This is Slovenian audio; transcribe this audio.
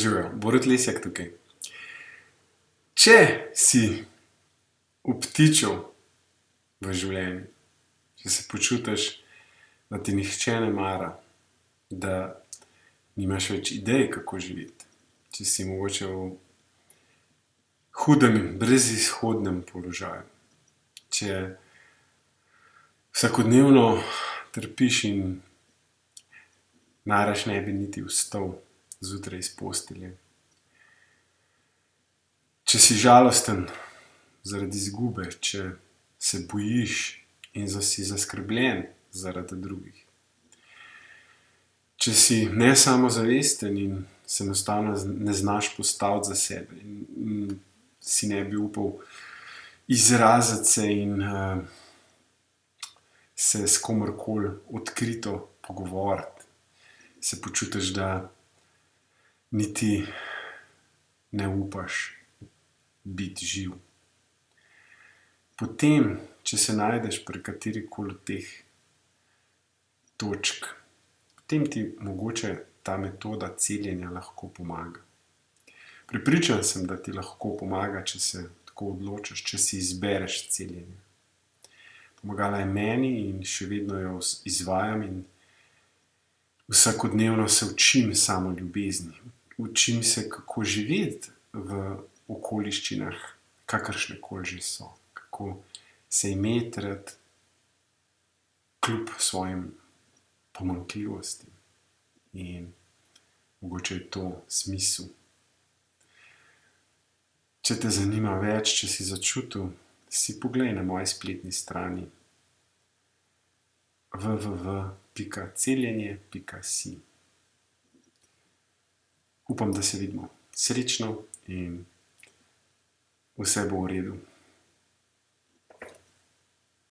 Živijo, Borut Lesjak tukaj. Če si obtičal v življenju, če se počutiš, da ti nihče ne mara, da nimaš več idej, kako živeti, če si mogoče v hudem in brezizhodnem položaju, če vsakodnevno trpiš in najraje ne bi niti vstal zjutraj iz postelje. Če si žalosten zaradi izgube, če se bojiš in si zaskrbljen zaradi drugih. Če si nesamozavesten in se enostavno ne znaš postaviti za sebe in si ne bi upal izraziti se in se s komurkoli odkrito pogovoriti, se počutiš, da niti ne upaš biti živ. Potem, če se najdeš pri katerikoli od teh točk, potem ti mogoče ta metoda celjenja lahko pomaga. Prepričan sem, da ti lahko pomaga, če se tako odločiš, če si izbereš celjenje. Pomagala je meni in še vedno jo izvajam in vsakodnevno se učim samoljubezni. Učim se, kako živeti v okoliščinah, kakršnekoli že so. Kako se imeti rad kljub svojim pomanjkljivostim. In mogoče je to smisel. Če te zanima več, če si začutil, si poglej na moji spletni strani www.celjenje.si. Upam, da se vidimo. Srečno in vse bo v redu.